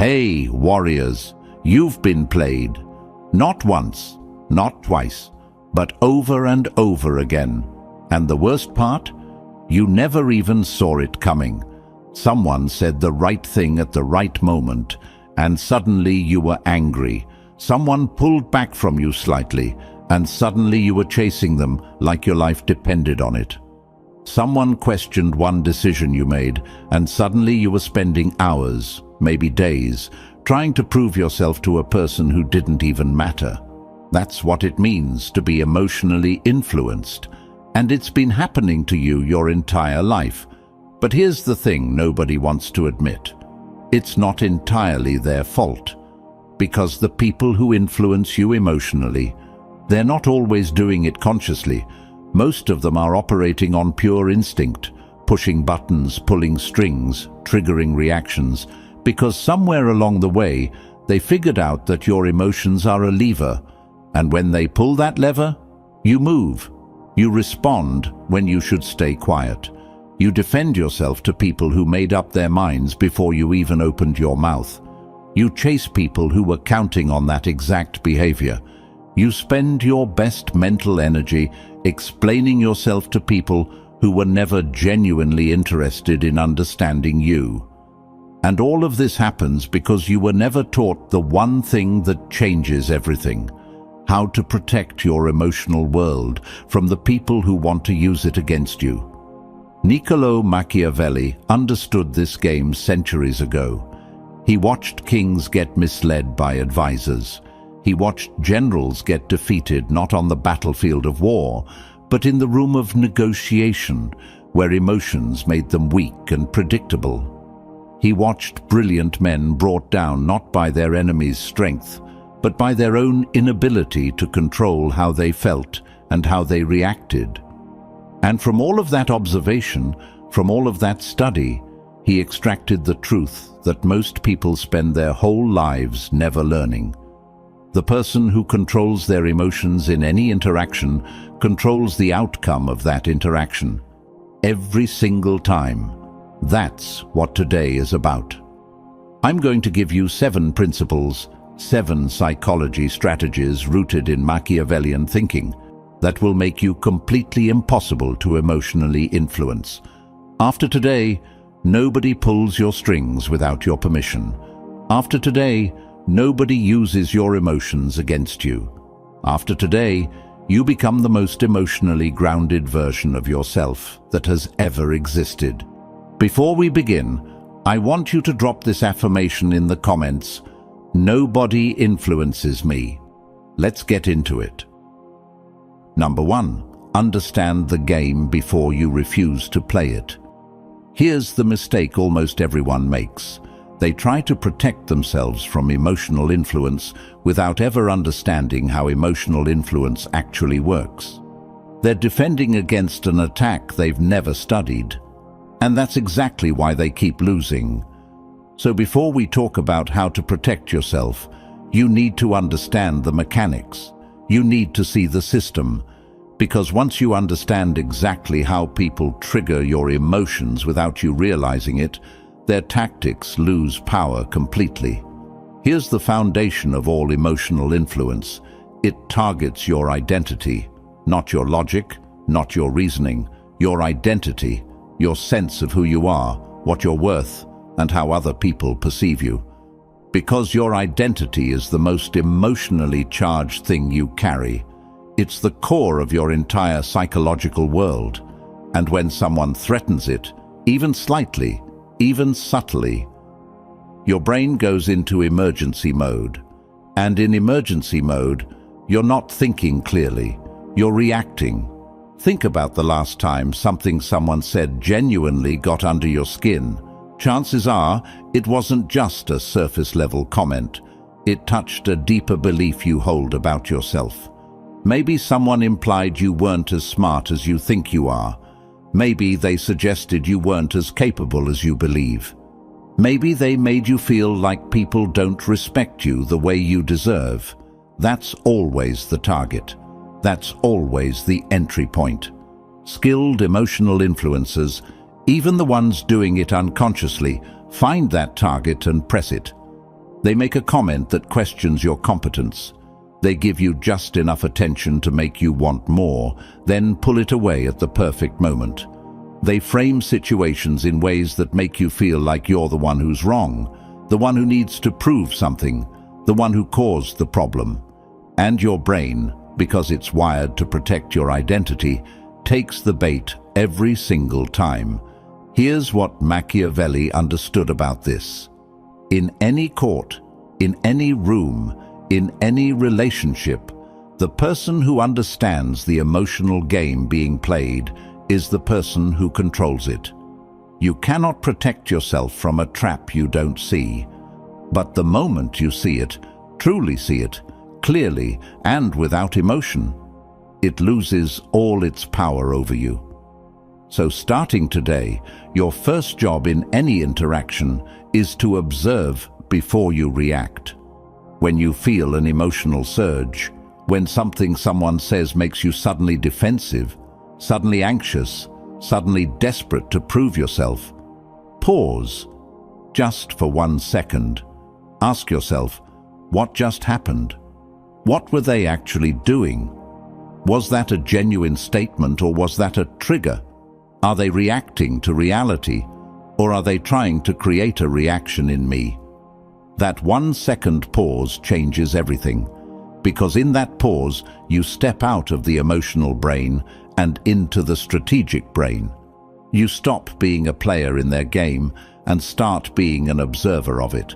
Hey, warriors, you've been played. Not once, not twice, but over and over again. And the worst part? You never even saw it coming. Someone said the right thing at the right moment, and suddenly you were angry. Someone pulled back from you slightly, and suddenly you were chasing them like your life depended on it. Someone questioned one decision you made, and suddenly you were spending hours, maybe days, trying to prove yourself to a person who didn't even matter. That's what it means to be emotionally influenced, and it's been happening to you your entire life. But here's the thing nobody wants to admit. It's not entirely their fault, because the people who influence you emotionally, they're not always doing it consciously. Most of them are operating on pure instinct, pushing buttons, pulling strings, triggering reactions, because somewhere along the way, they figured out that your emotions are a lever, and when they pull that lever, you move. You respond when you should stay quiet. You defend yourself to people who made up their minds before you even opened your mouth. You chase people who were counting on that exact behavior. You spend your best mental energy explaining yourself to people who were never genuinely interested in understanding you. And all of this happens because you were never taught the one thing that changes everything: how to protect your emotional world from the people who want to use it against you. Niccolo Machiavelli understood this game centuries ago. He watched kings get misled by advisors. He watched generals get defeated not on the battlefield of war, but in the room of negotiation, where emotions made them weak and predictable. He watched brilliant men brought down not by their enemy's strength, but by their own inability to control how they felt and how they reacted. And from all of that observation, from all of that study, he extracted the truth that most people spend their whole lives never learning. The person who controls their emotions in any interaction controls the outcome of that interaction. Every single time. That's what today is about. I'm going to give you 7 principles, 7 psychology strategies rooted in Machiavellian thinking that will make you completely impossible to emotionally influence. After today, nobody pulls your strings without your permission. After today, nobody uses your emotions against you. After today, you become the most emotionally grounded version of yourself that has ever existed. Before we begin, I want you to drop this affirmation in the comments: nobody influences me. Let's get into it. Number 1, understand the game before you refuse to play it. Here's the mistake almost everyone makes. They try to protect themselves from emotional influence without ever understanding how emotional influence actually works. They're defending against an attack they've never studied. And that's exactly why they keep losing. So before we talk about how to protect yourself, you need to understand the mechanics. You need to see the system. Because once you understand exactly how people trigger your emotions without you realizing it, their tactics lose power completely. Here's the foundation of all emotional influence. It targets your identity, not your logic, not your reasoning, your identity, your sense of who you are, what you're worth, and how other people perceive you. Because your identity is the most emotionally charged thing you carry. It's the core of your entire psychological world. And when someone threatens it, even slightly, even subtly, your brain goes into emergency mode. And in emergency mode, you're not thinking clearly, you're reacting. Think about the last time something someone said genuinely got under your skin. Chances are it wasn't just a surface-level comment. It touched a deeper belief you hold about yourself. Maybe someone implied you weren't as smart as you think you are. Maybe they suggested you weren't as capable as you believe. Maybe they made you feel like people don't respect you the way you deserve. That's always the target. That's always the entry point. Skilled emotional influencers, even the ones doing it unconsciously, find that target and press it. They make a comment that questions your competence. They give you just enough attention to make you want more, then pull it away at the perfect moment. They frame situations in ways that make you feel like you're the one who's wrong, the one who needs to prove something, the one who caused the problem. And your brain, because it's wired to protect your identity, takes the bait every single time. Here's what Machiavelli understood about this. In any court, in any room, in any relationship, the person who understands the emotional game being played is the person who controls it. You cannot protect yourself from a trap you don't see. But the moment you see it, truly see it, clearly and without emotion, it loses all its power over you. So starting today, your first job in any interaction is to observe before you react. When you feel an emotional surge, when something someone says makes you suddenly defensive, suddenly anxious, suddenly desperate to prove yourself, pause, just for 1 second. Ask yourself, what just happened? What were they actually doing? Was that a genuine statement, or was that a trigger? Are they reacting to reality, or are they trying to create a reaction in me? That 1 second pause changes everything, because in that pause you step out of the emotional brain and into the strategic brain. You stop being a player in their game and start being an observer of it.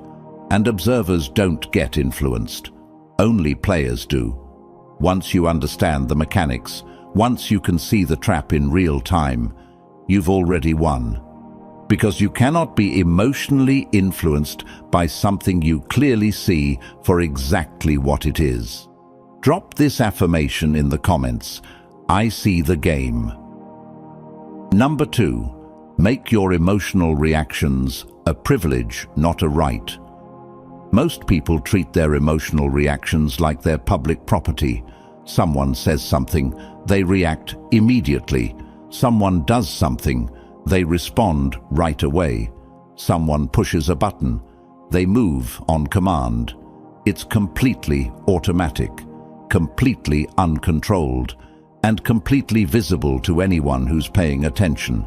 And observers don't get influenced. Only players do. Once you understand the mechanics, once you can see the trap in real time, you've already won. Because you cannot be emotionally influenced by something you clearly see for exactly what it is. Drop this affirmation in the comments. I see the game. Number 2, make your emotional reactions a privilege, not a right. Most people treat their emotional reactions like they're public property. Someone says something, they react immediately. Someone does something, they respond right away. Someone pushes a button, they move on command. It's completely automatic, completely uncontrolled, and completely visible to anyone who's paying attention.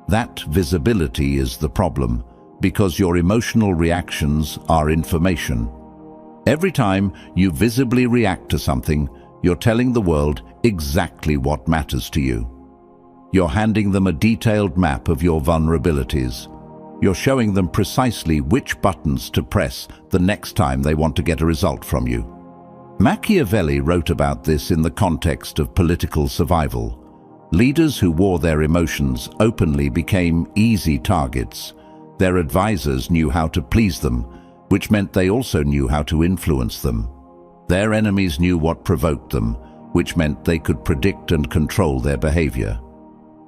That visibility is the problem, because your emotional reactions are information. Every time you visibly react to something, you're telling the world exactly what matters to you. You're handing them a detailed map of your vulnerabilities. You're showing them precisely which buttons to press the next time they want to get a result from you. Machiavelli wrote about this in the context of political survival. Leaders who wore their emotions openly became easy targets. Their advisors knew how to please them, which meant they also knew how to influence them. Their enemies knew what provoked them, which meant they could predict and control their behavior.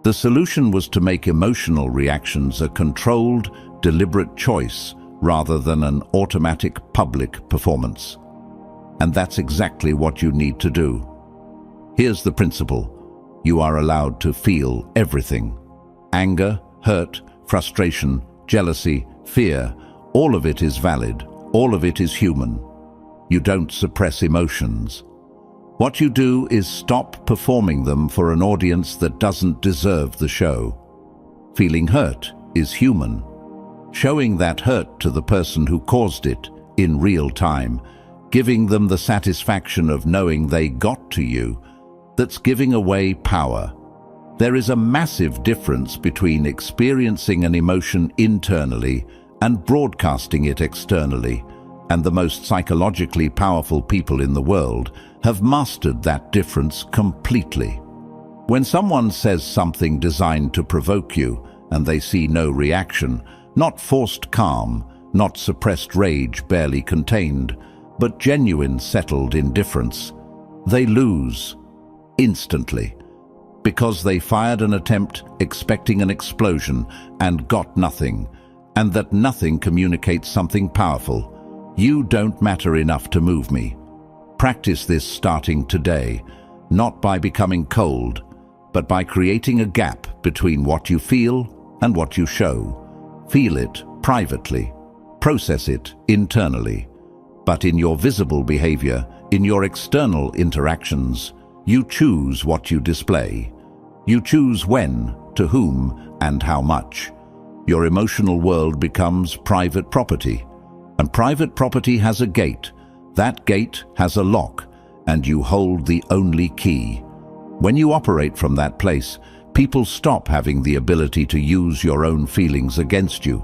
The solution was to make emotional reactions a controlled, deliberate choice rather than an automatic public performance. And that's exactly what you need to do. Here's the principle. You are allowed to feel everything. Anger, hurt, frustration, jealousy, fear, all of it is valid, all of it is human. You don't suppress emotions. What you do is stop performing them for an audience that doesn't deserve the show. Feeling hurt is human. Showing that hurt to the person who caused it in real time, giving them the satisfaction of knowing they got to you, that's giving away power. There is a massive difference between experiencing an emotion internally and broadcasting it externally, and the most psychologically powerful people in the world have mastered that difference completely. When someone says something designed to provoke you and they see no reaction, not forced calm, not suppressed rage barely contained, but genuine settled indifference, they lose instantly. Because they fired an attempt expecting an explosion and got nothing, and that nothing communicates something powerful. You don't matter enough to move me. Practice this starting today, not by becoming cold, but by creating a gap between what you feel and what you show. Feel it privately, process it internally, But in your visible behavior, in your external interactions, you choose what you display. You choose when, to whom, and how much. Your emotional world becomes private property. And private property has a gate. That gate has a lock, and you hold the only key. When you operate from that place, people stop having the ability to use your own feelings against you,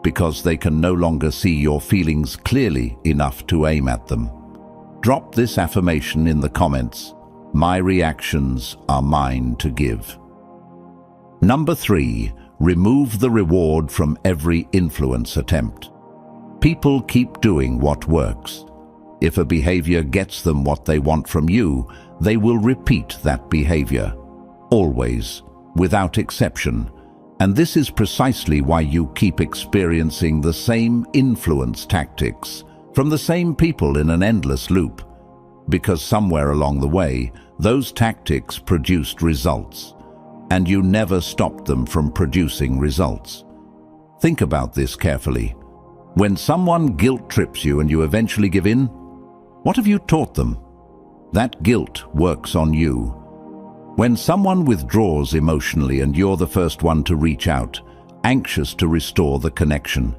because they can no longer see your feelings clearly enough to aim at them. Drop this affirmation in the comments. My reactions are mine to give. Number 3, remove the reward from every influence attempt. People keep doing what works. If a behavior gets them what they want from you, they will repeat that behavior. Always, without exception. And this is precisely why you keep experiencing the same influence tactics from the same people in an endless loop. Because somewhere along the way, those tactics produced results, and you never stopped them from producing results. Think about this carefully. When someone guilt trips you and you eventually give in, what have you taught them? That guilt works on you. When someone withdraws emotionally and you're the first one to reach out, anxious to restore the connection,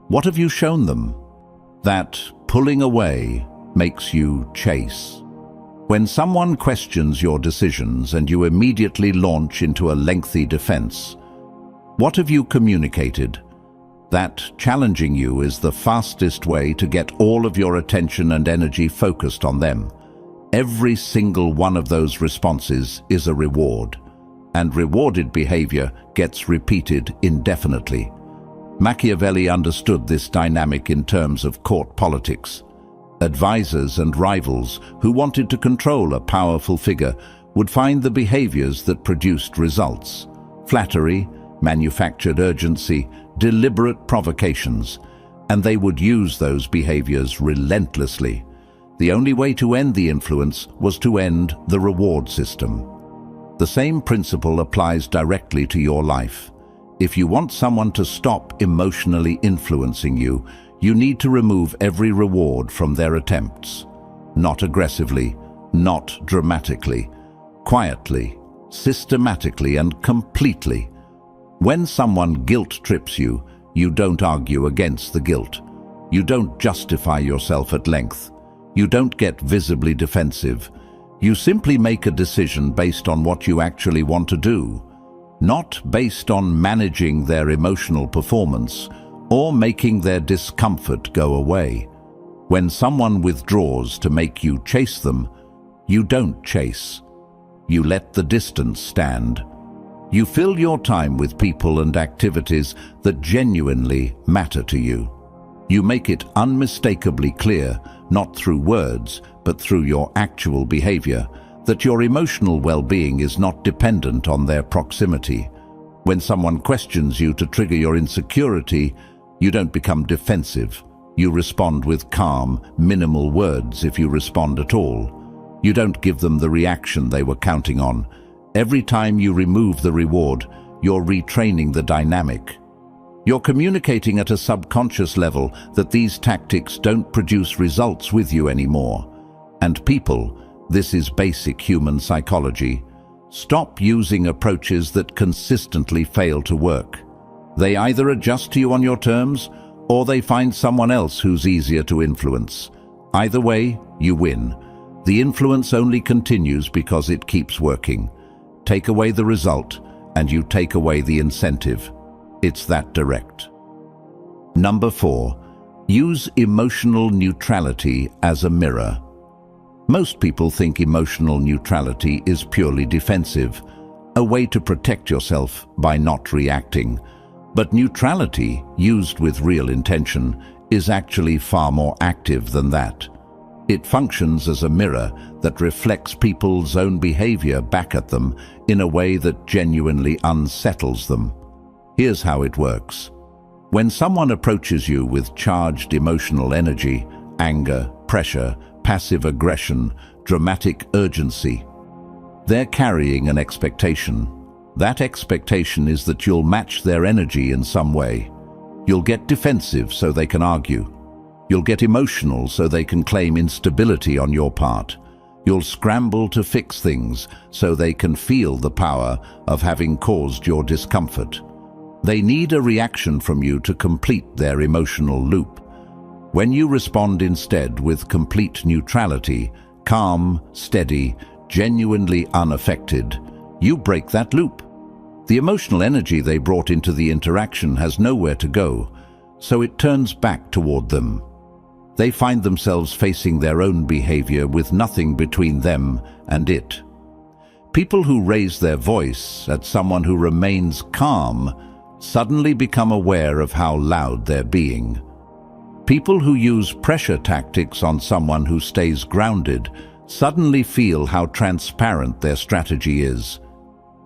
what have you shown them? That pulling away makes you chase. When someone questions your decisions and you immediately launch into a lengthy defense, what have you communicated? That challenging you is the fastest way to get all of your attention and energy focused on them. Every single one of those responses is a reward, and rewarded behavior gets repeated indefinitely. Machiavelli understood this dynamic in terms of court politics. Advisors and rivals who wanted to control a powerful figure would find the behaviors that produced results: flattery, manufactured urgency, deliberate provocations, and they would use those behaviors relentlessly. The only way to end the influence was to end the reward system. The same principle applies directly to your life. If you want someone to stop emotionally influencing you, you need to remove every reward from their attempts. Not aggressively, not dramatically, quietly, systematically, and completely. When someone guilt trips you, you don't argue against the guilt. You don't justify yourself at length. You don't get visibly defensive. You simply make a decision based on what you actually want to do, not based on managing their emotional performance or making their discomfort go away. When someone withdraws to make you chase them, you don't chase. You let the distance stand. You fill your time with people and activities that genuinely matter to you. You make it unmistakably clear, not through words, but through your actual behavior, that your emotional well-being is not dependent on their proximity. When someone questions you to trigger your insecurity, you don't become defensive. You respond with calm, minimal words if you respond at all. You don't give them the reaction they were counting on. Every time you remove the reward, you're retraining the dynamic. You're communicating at a subconscious level that these tactics don't produce results with you anymore. And people, this is basic human psychology, stop using approaches that consistently fail to work. They either adjust to you on your terms, or they find someone else who's easier to influence. Either way, you win. The influence only continues because it keeps working. Take away the result, and you take away the incentive. It's that direct. Number 4, use emotional neutrality as a mirror. Most people think emotional neutrality is purely defensive, a way to protect yourself by not reacting. But neutrality, used with real intention, is actually far more active than that. It functions as a mirror that reflects people's own behavior back at them in a way that genuinely unsettles them. Here's how it works. When someone approaches you with charged emotional energy, anger, pressure, passive aggression, dramatic urgency, they're carrying an expectation. That expectation is that you'll match their energy in some way. You'll get defensive so they can argue. You'll get emotional so they can claim instability on your part. You'll scramble to fix things so they can feel the power of having caused your discomfort. They need a reaction from you to complete their emotional loop. When you respond instead with complete neutrality, calm, steady, genuinely unaffected, you break that loop. The emotional energy they brought into the interaction has nowhere to go, so it turns back toward them. They find themselves facing their own behavior with nothing between them and it. People who raise their voice at someone who remains calm suddenly become aware of how loud they're being. People who use pressure tactics on someone who stays grounded suddenly feel how transparent their strategy is.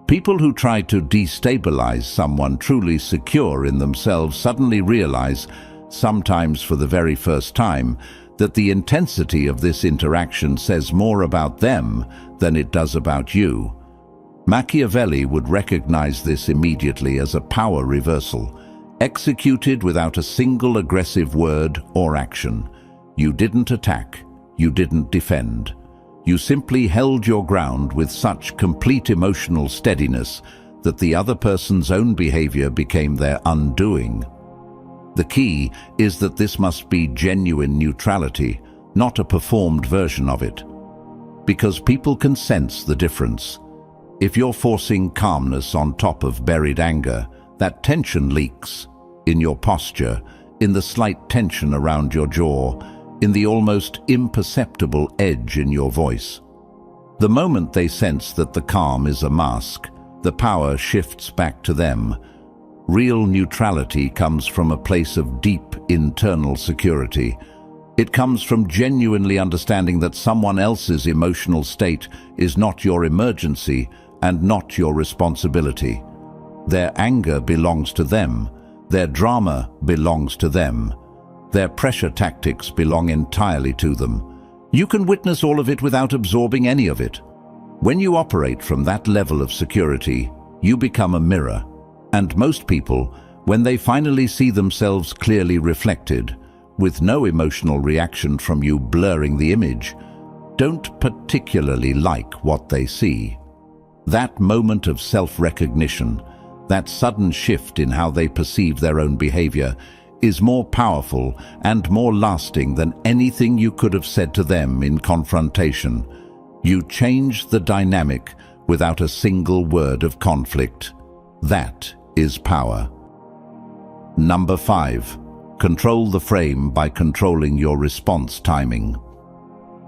People who try to destabilize someone truly secure in themselves suddenly realize, sometimes for the very first time, that the intensity of this interaction says more about them than it does about you. Machiavelli would recognize this immediately as a power reversal, executed without a single aggressive word or action. You didn't attack, you didn't defend. You simply held your ground with such complete emotional steadiness that the other person's own behavior became their undoing. The key is that this must be genuine neutrality, not a performed version of it. Because people can sense the difference. If you're forcing calmness on top of buried anger, that tension leaks in your posture, in the slight tension around your jaw, in the almost imperceptible edge in your voice. The moment they sense that the calm is a mask, the power shifts back to them. Real neutrality comes from a place of deep internal security. It comes from genuinely understanding that someone else's emotional state is not your emergency and not your responsibility. Their anger belongs to them. Their drama belongs to them. Their pressure tactics belong entirely to them. You can witness all of it without absorbing any of it. When you operate from that level of security, you become a mirror. And most people, when they finally see themselves clearly reflected, with no emotional reaction from you blurring the image, don't particularly like what they see. That moment of self-recognition, that sudden shift in how they perceive their own behavior, is more powerful and more lasting than anything you could have said to them in confrontation. You change the dynamic without a single word of conflict. That is power. Number 5. Control the frame by controlling your response timing.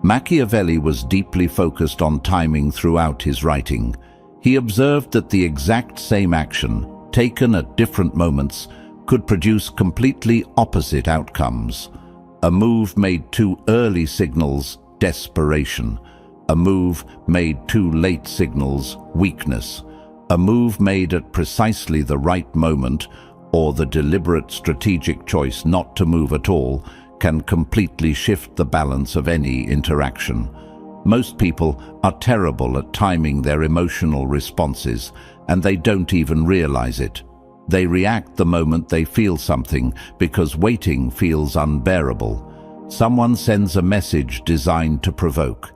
Machiavelli was deeply focused on timing throughout his writing. He observed that the exact same action, taken at different moments, could produce completely opposite outcomes. A move made too early signals desperation. A move made too late signals weakness. A move made at precisely the right moment, or the deliberate strategic choice not to move at all, can completely shift the balance of any interaction. Most people are terrible at timing their emotional responses, and they don't even realize it. They react the moment they feel something because waiting feels unbearable. Someone sends a message designed to provoke.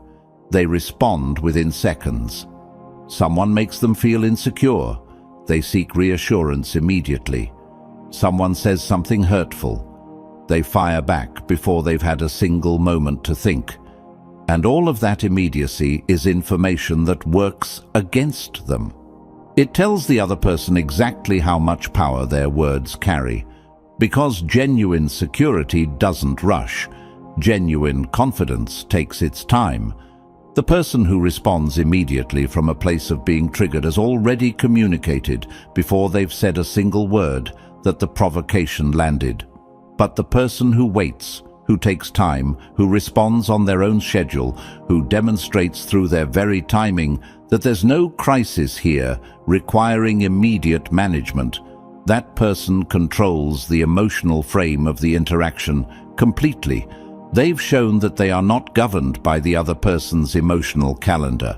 They respond within seconds. Someone makes them feel insecure. They seek reassurance immediately. Someone says something hurtful. They fire back before they've had a single moment to think. And all of that immediacy is information that works against them. It tells the other person exactly how much power their words carry. Because genuine security doesn't rush. Genuine confidence takes its time. The person who responds immediately from a place of being triggered has already communicated, before they've said a single word, that the provocation landed. But the person who waits, who takes time, who responds on their own schedule, who demonstrates through their very timing that there's no crisis here requiring immediate management, that person controls the emotional frame of the interaction completely. They've shown that they are not governed by the other person's emotional calendar.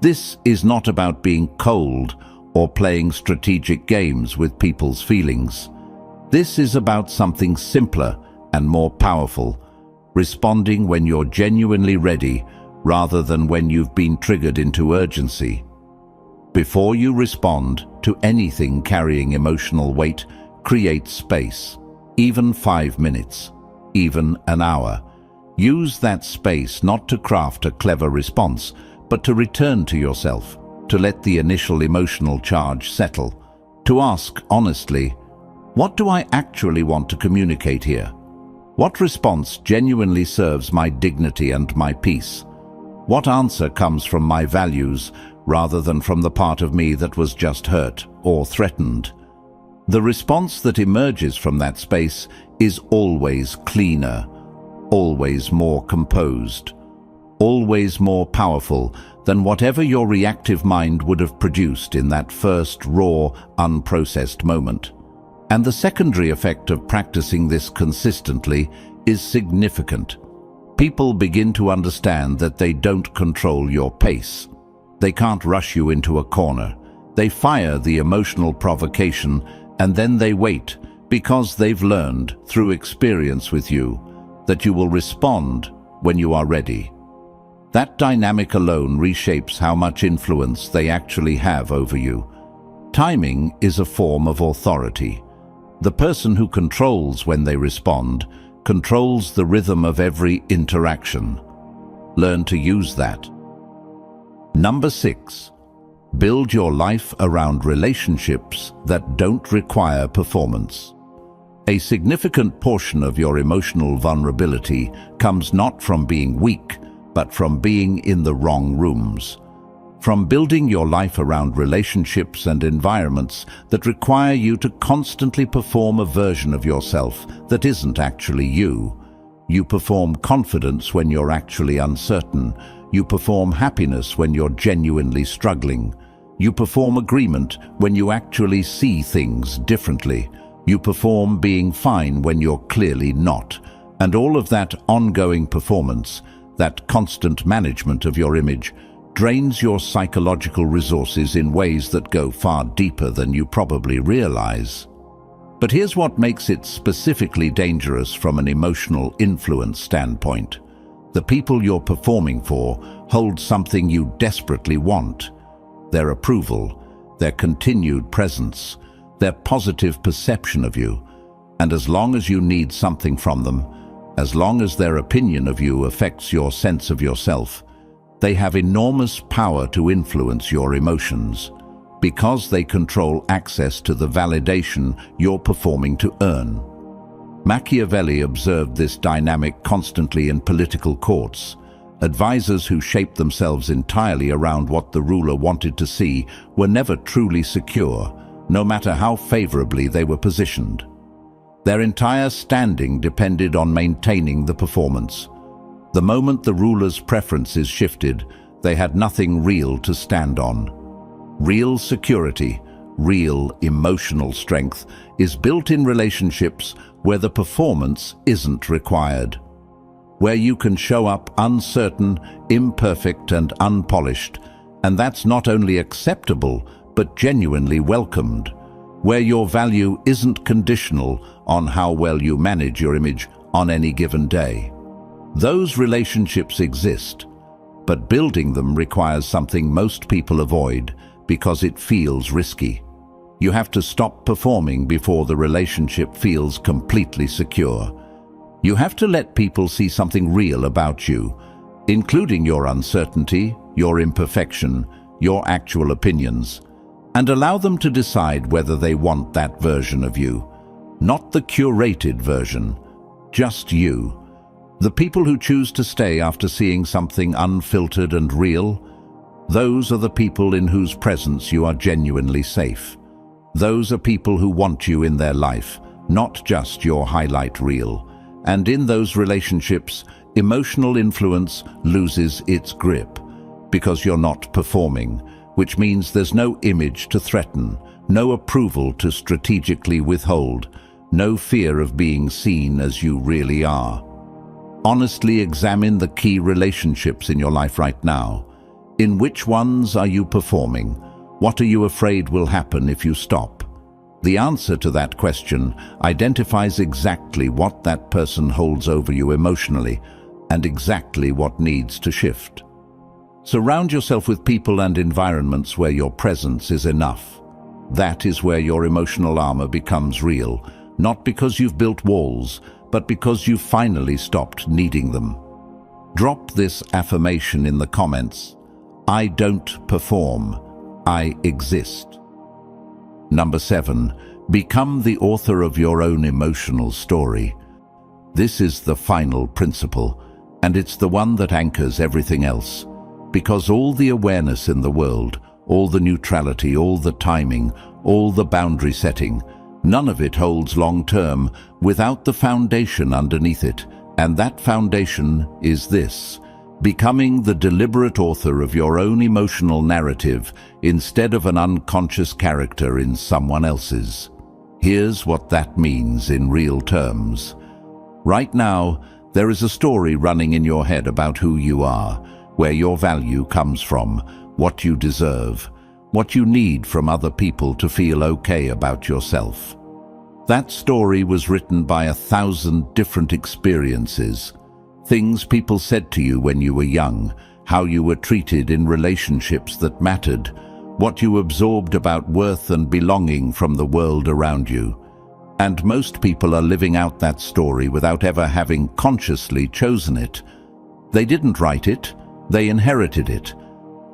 This is not about being cold or playing strategic games with people's feelings. This is about something simpler and more powerful, responding when you're genuinely ready rather than when you've been triggered into urgency. Before you respond to anything carrying emotional weight, create space. Even 5 minutes, even an hour. Use that space not to craft a clever response, but to return to yourself, to let the initial emotional charge settle, to ask honestly, what do I actually want to communicate here? What response genuinely serves my dignity and my peace? What answer comes from my values rather than from the part of me that was just hurt or threatened? The response that emerges from that space is always cleaner, always more composed, always more powerful than whatever your reactive mind would have produced in that first raw, unprocessed moment. And the secondary effect of practicing this consistently is significant. People begin to understand that they don't control your pace. They can't rush you into a corner. They fire the emotional provocation and then they wait because they've learned through experience with you that you will respond when you are ready. That dynamic alone reshapes how much influence they actually have over you. Timing is a form of authority. The person who controls when they respond controls the rhythm of every interaction. Learn to use that. Number 6. Build your life around relationships that don't require performance. A significant portion of your emotional vulnerability comes not from being weak, but from being in the wrong rooms. From building your life around relationships and environments that require you to constantly perform a version of yourself that isn't actually you. You perform confidence when you're actually uncertain. You perform happiness when you're genuinely struggling. You perform agreement when you actually see things differently. You perform being fine when you're clearly not. And all of that ongoing performance, that constant management of your image, drains your psychological resources in ways that go far deeper than you probably realize. But here's what makes it specifically dangerous from an emotional influence standpoint. The people you're performing for hold something you desperately want: their approval, their continued presence, their positive perception of you. And as long as you need something from them, as long as their opinion of you affects your sense of yourself, they have enormous power to influence your emotions, because they control access to the validation you're performing to earn. Machiavelli observed this dynamic constantly in political courts. Advisors who shaped themselves entirely around what the ruler wanted to see were never truly secure, no matter how favorably they were positioned. Their entire standing depended on maintaining the performance. The moment the ruler's preferences shifted, they had nothing real to stand on. Real security, real emotional strength is built in relationships where the performance isn't required, where you can show up uncertain, imperfect, and unpolished, and that's not only acceptable, but genuinely welcomed, where your value isn't conditional on how well you manage your image on any given day. Those relationships exist, but building them requires something most people avoid because it feels risky. You have to stop performing before the relationship feels completely secure. You have to let people see something real about you, including your uncertainty, your imperfection, your actual opinions, and allow them to decide whether they want that version of you. Not the curated version, just you. The people who choose to stay after seeing something unfiltered and real, those are the people in whose presence you are genuinely safe. Those are people who want you in their life, not just your highlight reel. And in those relationships, emotional influence loses its grip because you're not performing, which means there's no image to threaten, no approval to strategically withhold, no fear of being seen as you really are. Honestly examine the key relationships in your life right now. In which ones are you performing? What are you afraid will happen if you stop? The answer to that question identifies exactly what that person holds over you emotionally and exactly what needs to shift. Surround yourself with people and environments where your presence is enough. That is where your emotional armor becomes real, not because you've built walls, but because you've finally stopped needing them. Drop this affirmation in the comments. I don't perform, I exist. Number 7, become the author of your own emotional story. This is the final principle, and it's the one that anchors everything else. Because all the awareness in the world, all the neutrality, all the timing, all the boundary setting, none of it holds long-term without the foundation underneath it. And that foundation is this: becoming the deliberate author of your own emotional narrative instead of an unconscious character in someone else's. Here's what that means in real terms. Right now, there is a story running in your head about who you are, where your value comes from, what you deserve, what you need from other people to feel okay about yourself. That story was written by 1,000 different experiences. Things people said to you when you were young, how you were treated in relationships that mattered, what you absorbed about worth and belonging from the world around you. And most people are living out that story without ever having consciously chosen it. They didn't write it, they inherited it.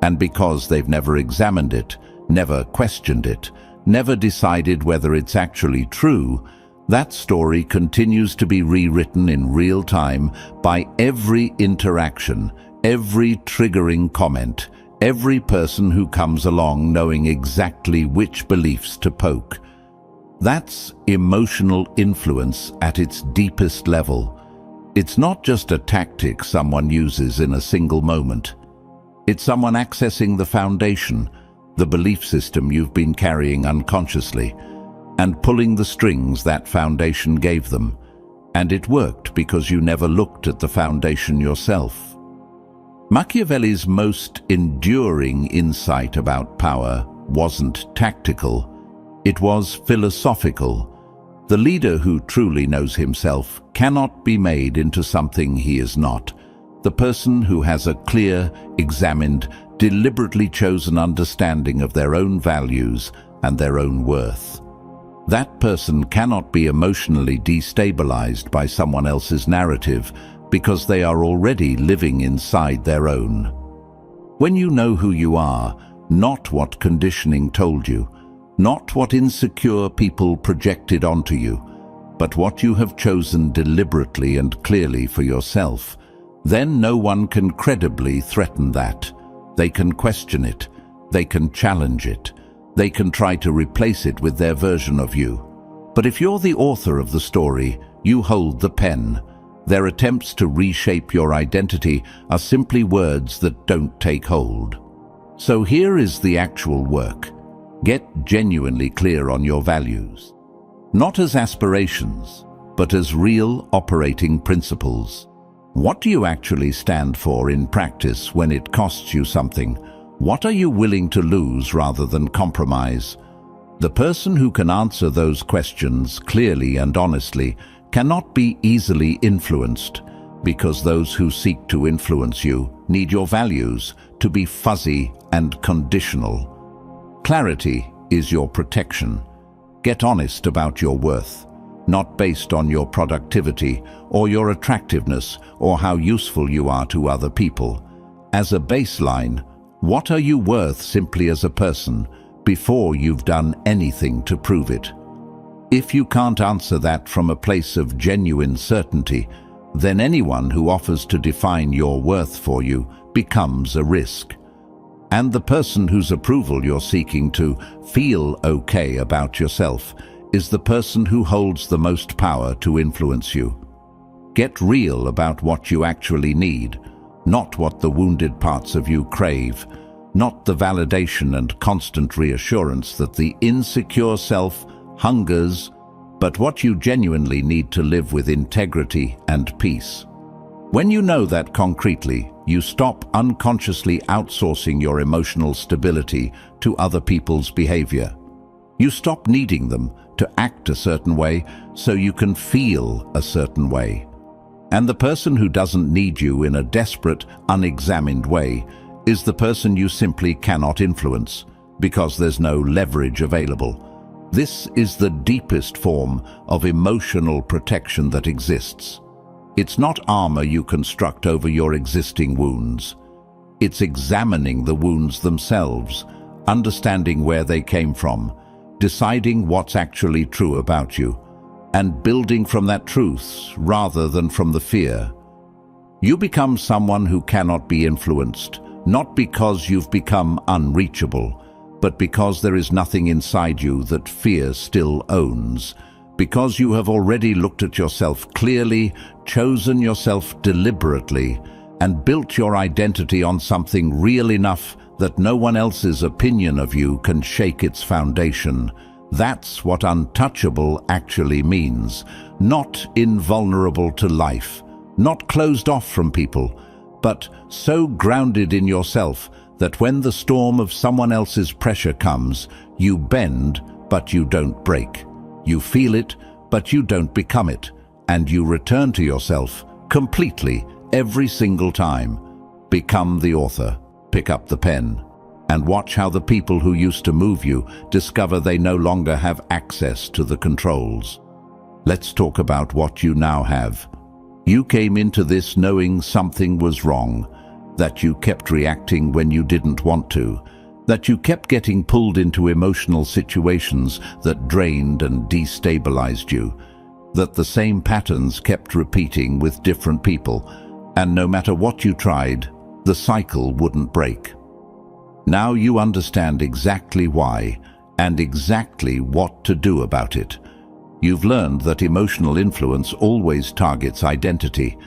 And because they've never examined it, never questioned it, never decided whether it's actually true, that story continues to be rewritten in real time by every interaction, every triggering comment, every person who comes along knowing exactly which beliefs to poke. That's emotional influence at its deepest level. It's not just a tactic someone uses in a single moment. It's someone accessing the foundation, the belief system you've been carrying unconsciously, and pulling the strings that foundation gave them. And it worked because you never looked at the foundation yourself. Machiavelli's most enduring insight about power wasn't tactical, it was philosophical. The leader who truly knows himself cannot be made into something he is not. The person who has a clear, examined, deliberately chosen understanding of their own values and their own worth. That person cannot be emotionally destabilized by someone else's narrative because they are already living inside their own. When you know who you are, not what conditioning told you, not what insecure people projected onto you, but what you have chosen deliberately and clearly for yourself, then no one can credibly threaten that. They can question it, they can challenge it, they can try to replace it with their version of you. But if you're the author of the story, you hold the pen. Their attempts to reshape your identity are simply words that don't take hold. So here is the actual work. Get genuinely clear on your values. Not as aspirations, but as real operating principles. What do you actually stand for in practice when it costs you something? What are you willing to lose rather than compromise? The person who can answer those questions clearly and honestly cannot be easily influenced, because those who seek to influence you need your values to be fuzzy and conditional. Clarity is your protection. Get honest about your worth, not based on your productivity or your attractiveness or how useful you are to other people. As a baseline, what are you worth simply as a person before you've done anything to prove it? If you can't answer that from a place of genuine certainty, then anyone who offers to define your worth for you becomes a risk. And the person whose approval you're seeking to feel okay about yourself is the person who holds the most power to influence you. Get real about what you actually need, not what the wounded parts of you crave, not the validation and constant reassurance that the insecure self hungers, but what you genuinely need to live with integrity and peace. When you know that concretely, you stop unconsciously outsourcing your emotional stability to other people's behavior. You stop needing them to act a certain way so you can feel a certain way. And the person who doesn't need you in a desperate, unexamined way is the person you simply cannot influence because there's no leverage available. This is the deepest form of emotional protection that exists. It's not armor you construct over your existing wounds. It's examining the wounds themselves, understanding where they came from, deciding what's actually true about you, and building from that truth rather than from the fear. You become someone who cannot be influenced, not because you've become unreachable, but because there is nothing inside you that fear still owns, because you have already looked at yourself clearly, chosen yourself deliberately, and built your identity on something real enough that no one else's opinion of you can shake its foundation. That's what untouchable actually means. Not invulnerable to life, not closed off from people, but so grounded in yourself that when the storm of someone else's pressure comes, you bend, but you don't break. You feel it, but you don't become it, and you return to yourself completely every single time. Become the author, pick up the pen, and watch how the people who used to move you discover they no longer have access to the controls. Let's talk about what you now have. You came into this knowing something was wrong, that you kept reacting when you didn't want to, that you kept getting pulled into emotional situations that drained and destabilized you, that the same patterns kept repeating with different people, and no matter what you tried, the cycle wouldn't break. Now you understand exactly why and exactly what to do about it. You've learned that emotional influence always targets identity,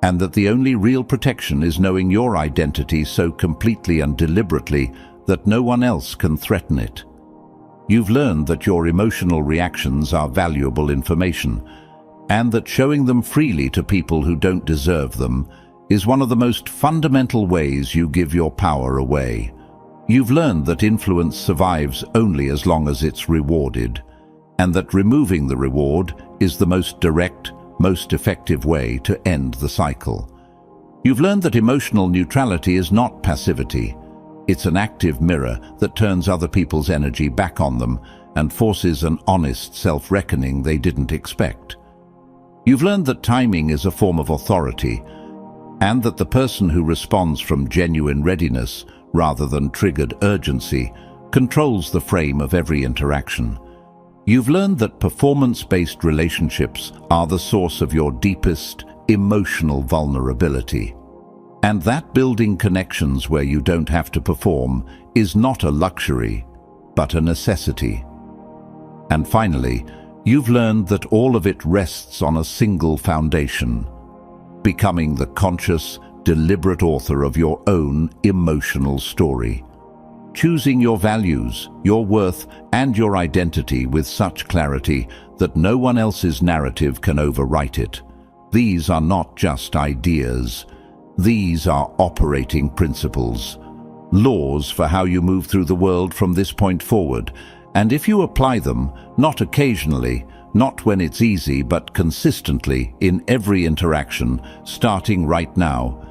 and that the only real protection is knowing your identity so completely and deliberately that no one else can threaten it. You've learned that your emotional reactions are valuable information, and that showing them freely to people who don't deserve them is one of the most fundamental ways you give your power away. You've learned that influence survives only as long as it's rewarded, and that removing the reward is the most direct, most effective way to end the cycle. You've learned that emotional neutrality is not passivity. It's an active mirror that turns other people's energy back on them and forces an honest self-reckoning they didn't expect. You've learned that timing is a form of authority, and that the person who responds from genuine readiness rather than triggered urgency controls the frame of every interaction. You've learned that performance-based relationships are the source of your deepest emotional vulnerability, and that building connections where you don't have to perform is not a luxury, but a necessity. And finally, you've learned that all of it rests on a single foundation: becoming the conscious, deliberate author of your own emotional story. Choosing your values, your worth, and your identity with such clarity that no one else's narrative can overwrite it. These are not just ideas. These are operating principles, laws for how you move through the world from this point forward. And if you apply them, not occasionally, not when it's easy, but consistently in every interaction, starting right now,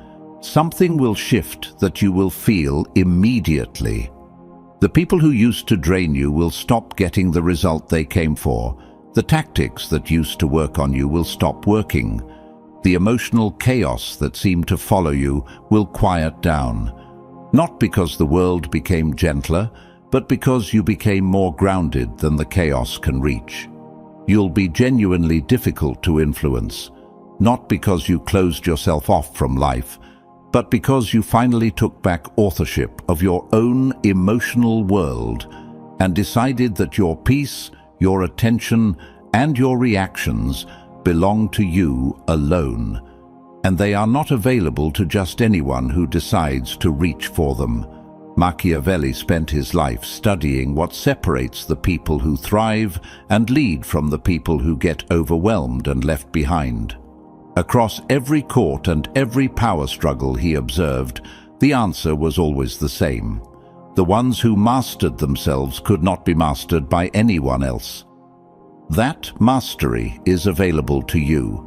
something will shift that you will feel immediately. The people who used to drain you will stop getting the result they came for. The tactics that used to work on you will stop working. The emotional chaos that seemed to follow you will quiet down. Not because the world became gentler, but because you became more grounded than the chaos can reach. You'll be genuinely difficult to influence, not because you closed yourself off from life, but because you finally took back authorship of your own emotional world and decided that your peace, your attention, and your reactions belong to you alone, and they are not available to just anyone who decides to reach for them. Machiavelli spent his life studying what separates the people who thrive and lead from the people who get overwhelmed and left behind. Across every court and every power struggle he observed, the answer was always the same: The ones who mastered themselves could not be mastered by anyone else. That mastery is available to you,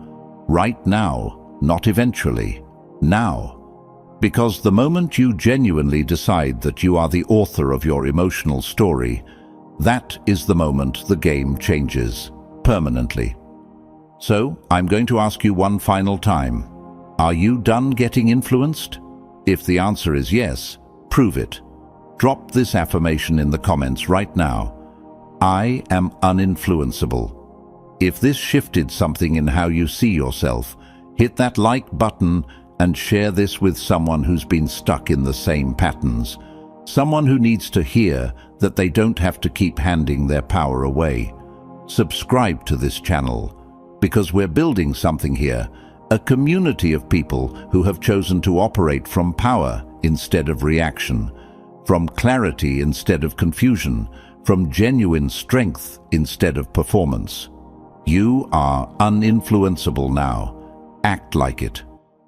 right now, not eventually, now. Because the moment you genuinely decide that you are the author of your emotional story, that is the moment the game changes, permanently. So, I'm going to ask you one final time. Are you done getting influenced? If the answer is yes, prove it. Drop this affirmation in the comments right now. I am uninfluenceable. If this shifted something in how you see yourself, hit that like button and share this with someone who's been stuck in the same patterns. Someone who needs to hear that they don't have to keep handing their power away. Subscribe to this channel, because we're building something here, a community of people who have chosen to operate from power instead of reaction, from clarity instead of confusion, from genuine strength instead of performance. You are uninfluenceable now. Act like it.